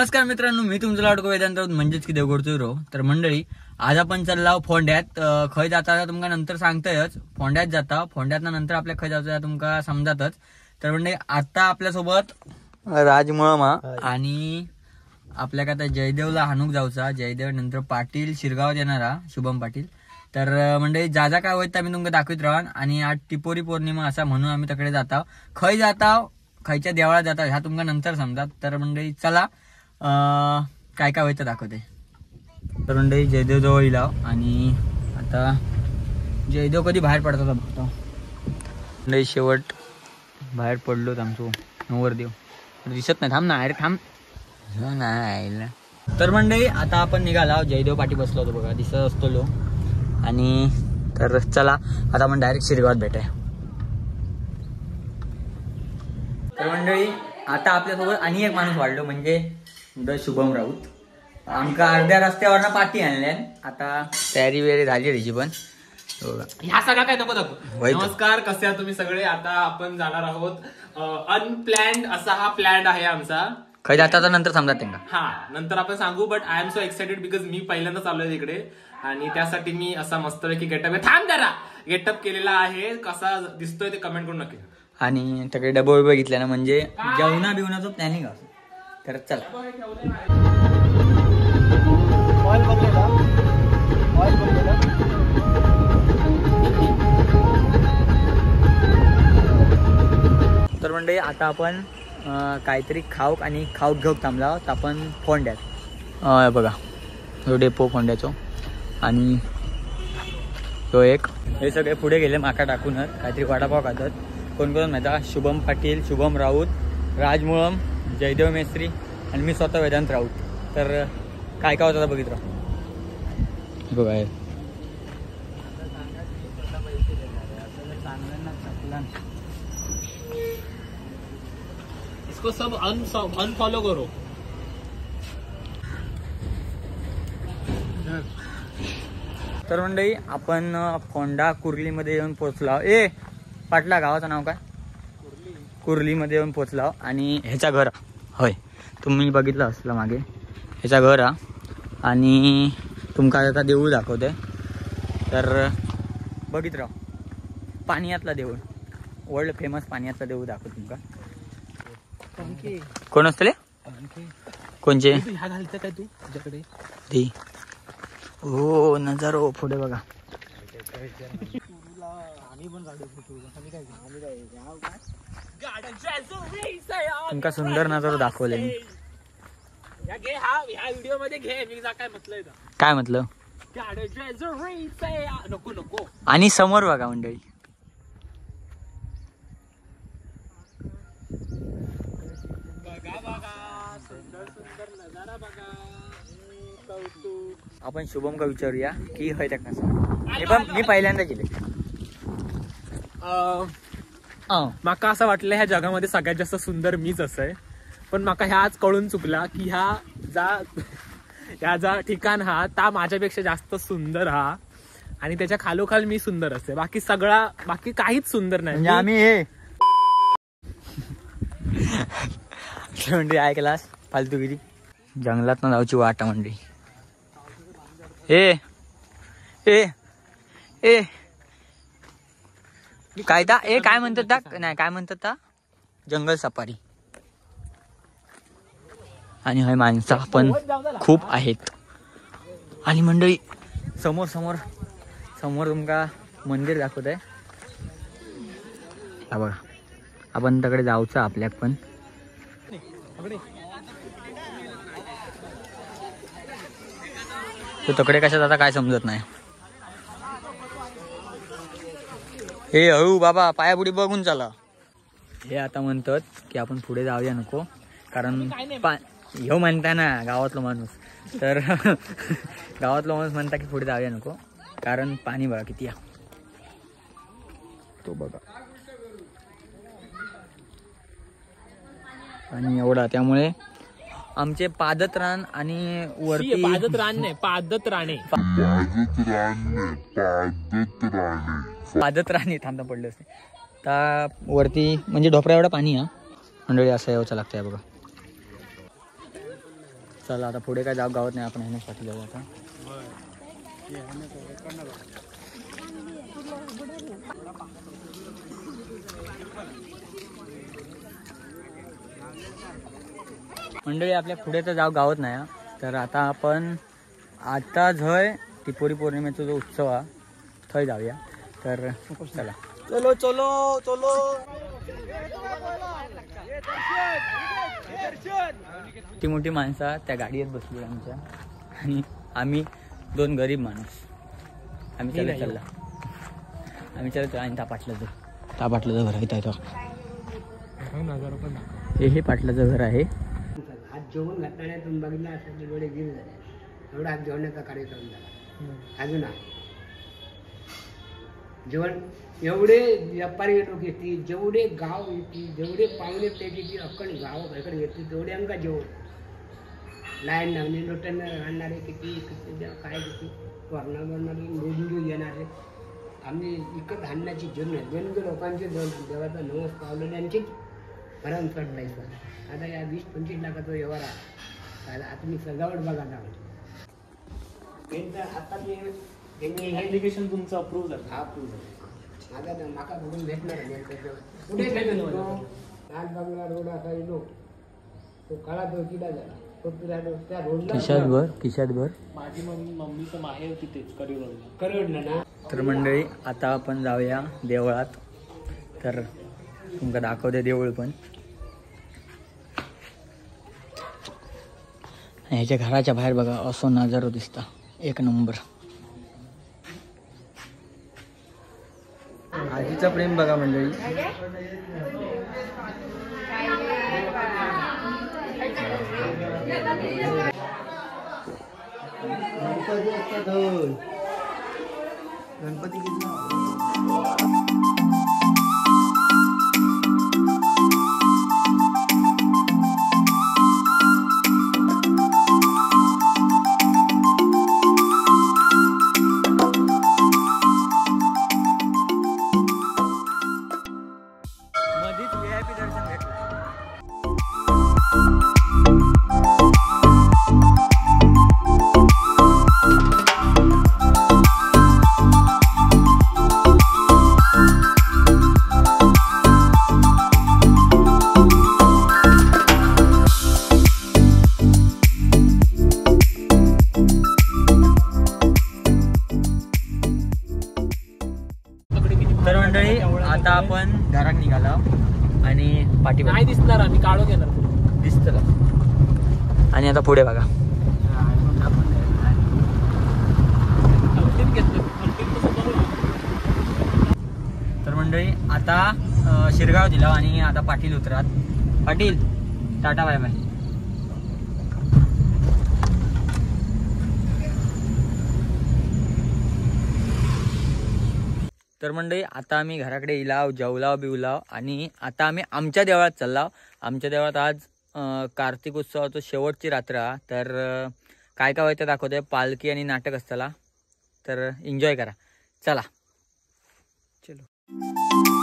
नमस्कार मित्रांनो, मी तुमचं लाडको वेदांत म्हणजेच की देवगडचो रो. तर मंडळी, आज आपण चालला फोंड्यात. खय जाता तुमका नंतर सांगतायच. फोंड्यात जाता, फोंड्यात नंतर आपल्या खय जायचं तुमका समजातच. तर मंडळी, आता आपल्यासोबत राजमुळमा आणि आपल्या आता जयदेवला हाणूक जाऊचा. जयदेव नंतर पाटील शिरगावात येणारा शुभम पाटील. तर मंडळी, जा काय होत आम्ही तुमका दाखवित राहान. आणि आज टिपोरी पौर्णिमा असा म्हणून आम्ही तिकडे जाता. खय जाता, खयच्या देवळात जाता ह्या तुमका नंतर समजात. तर मंडळी चला, काय काय व्हायचं दाखवते. तर मंडळी, जयदेव जवळ येईल आणि आता जयदेव कधी बाहेर पडतात बघतो. मंडळी, शेवट बाहेर पडलो आमचो नवरदेव. दिसत नाही, थांब ना, अरे थांब नाही. तर मंडळी, आता आपण निघाला. जयदेव पाठी बसलो होतो बघा, दिसत असतो लो. आणि तर चला आता आपण डायरेक्ट शिरगावात भेटाय. तर मंडळी, आता आपल्यासोबत आणि एक माणूस वाढलो, म्हणजे शुभम राऊत. आमका अर्ध्या रस्त्यावर पाठी आणल्या. आता तयारी वेळी झाली त्याची पण. ह्या सगळा काय नको दाखव. नमस्कार, कसे आहात तुम्ही सगळे. आता आपण जाणार आहोत अनप्लॅन्ड असा हा प्लॅन आहे आमचा. खय जाता नंतर समजा त्यांना. हा, नंतर आपण सांगू. But I am so excited because मी पहिल्यांदा चाललोय तिकडे. आणि त्यासाठी मी असा मस्तपैकी गेटअप गेटअप केलेला आहे. कसा दिसतोय ते कमेंट करून नक्की. आणि सगळे डबे उभे घेतल्या ना, म्हणजे जेवणा बिवणाचं प्लॅनिंग असं. तर चला. तर म्हणजे आता आपण काहीतरी खाऊक आणि खाऊक घेऊक थांबला आहोत आपण फोंड्यात. बघा, तो डेपो फोंड्याचो. आणि तो एक हे सगळे पुढे गेले माका टाकूनच काहीतरी वडापाव खातात. कोण कोण माहिती आहे? शुभम पाटील, शुभम राऊत, राजमुळम, जयदेव मेस्त्री आणि मी स्वतः वेदांत राऊत. तर काय काय होतं बघितलं बघा. इसको सब अनफॉलो करो. तर मंडळी, आपण फोंडा कुर्लीमध्ये येऊन पोहोचलो. पाटला गावाचं नाव काय? कुर्लीमध्ये येऊन पोहोचलो. आणि ह्याचा घर होय, तुम्ही बघितलं असलं मागे. ह्याचा घर हा. आणि तुमका आता देऊळ दाखवते. तर बघित राहा, पाण्यातला देऊळ, वर्ल्ड फेमस पाण्यातला देऊळ दाखवतो तुमका. कोण असतले कोणचे घालतं काय तू तुझ्याकडे? हो, नजारो पुढे बघा. तुमका सुंदर नजारो दाखवले मी. व्हिडिओ मध्ये घे. मी काय म्हटलंय काय म्हटलं? नको नको. आणि समोर बघा मंडळी, आपण शुभम का विचारूया की होय त्या कसं. मी पहिल्यांदा गेले. माका असं वाटलं ह्या जगामध्ये सगळ्यात जास्त सुंदर मीच असं. पण माका ह्या आज कळून चुकला की ह्या जा ठिकाण हा ता माझ्यापेक्षा जास्त सुंदर हा. आणि त्याच्या खालोखाल मी सुंदर असते. बाकी काहीच सुंदर नाही. म्हणजे आम्ही हे म्हणजे ऐकलास फालतूगिरी. जंगलात न जाऊची वाटा मंडळी. ए ए ए काय ता काय म्हणतात नाही, काय म्हणतात जंगल सफारी. आणि हे माणसं पण खूप आहेत. आणि मंडळी, समोर समोर समोर तुमका मंदिर दाखवत आहे. हा बघा, आपण तिकडे जाऊचं आपल्याक पण. तो तकडे कशा जाता काय समजत नाही. हे हळू बाबा, पायापुढे बघून चला. हे आता म्हणतात की आपण पुढे जाऊया नको, कारण ह्यो म्हणता ना गावातलो माणूस. तर गावातलो माणूस म्हणता की पुढे जाऊया नको, कारण पाणी बघा किती या तो बघा. आणि एवढा, त्यामुळे आमचे पादत रान आणि वरती पादत रान नाही, पादत राणे पादत राणे थांबता पडले असते. आता वरती म्हणजे ढोपरा एवढा पाणी हा मंडळी. असं यावचं लागतंय बघा. चला आता पुढे काय जाऊ गावत नाही, आपण ह्याच्यासाठी जाऊ आता. मंडळी आपल्या पुढे तर जाऊ गावत नाही हा. तर आता आपण आता झय टिपोरी पौर्णिमेचा जो उत्सव हा थंय जाऊया. तर चला चलो चलो चलो. ती मोठी माणसं त्या गाडीत बसली आमच्या, आणि आम्ही 2 गरीब माणूस. आम्ही चालत चालला, आम्ही चालत आणि त्या पाटलाचं घर आहे तो. हे पाटलाचं घर आहे. आज जेवण घातल्याने तुम्ही बघितलं असं डोळे गिर झाले. एवढा आज जेवणाचा कार्यक्रम झाला. अजून जेवण एवढे व्यापारी लोक येतील, जेवढे गाव येतील, जेवढे पाहुणे त्याची अक्कड गावाकडे येतील तेवढे अंका जेवण. लाईन लावणे लोटांना आणणारे किती काय किती वरणा बनणारे निवडून येणारे. आम्ही विकत आणण्याची जन्म जनगे लोकांचे देवाचा नवस पावलेले यांची भरमसाठ पैसा. आता या 20-25 लाखाचा व्यवहार आहे. आता मी सजावट बघा ना आता ऍप्लिकेशन तुमचं अप्रूव्ह झालं. हा माझा नाका बघून भेटणार कुठे लाल बंगला रोड असा येलो तो काळा तो किडा झाला तो त्या रोडला खिशात भर. माझी मम्मीचं माहेर तिथेच करवडला ना. तर मंडळी आता आपण जाऊया देवळात. तर तुमका दाखवते देऊळ पण. ह्याच्या घराच्या बाहेर बघा असो नजारो दिसता, एक नंबर. आजीचं प्रेम बघा मंडळी. गणपती मधीच VIP दर्शन भेटलं. तर मंडळी आता आपण घरात निघालो आणि पाठी नाही दिसणार, आम्ही काढून घेणार. दिसतं. आणि आता पुढे बघा. तर मंडळी आता शिरगाव दिला आणि आता पाटील उतरात. Patil tata bye bye. तर मंडळी आता आम्ही घराकडे इलाव जेवलाव बिवलाव आणि आता आम्ही आमच्या देवळात चाललाव. आमच्या देवळात आज कार्तिक उत्सवाचं शेवटची रात्र. तर काय काय व्हायचं दाखवतोय. पालखी आणि नाटक असताला. तर एन्जॉय करा. चला चलो.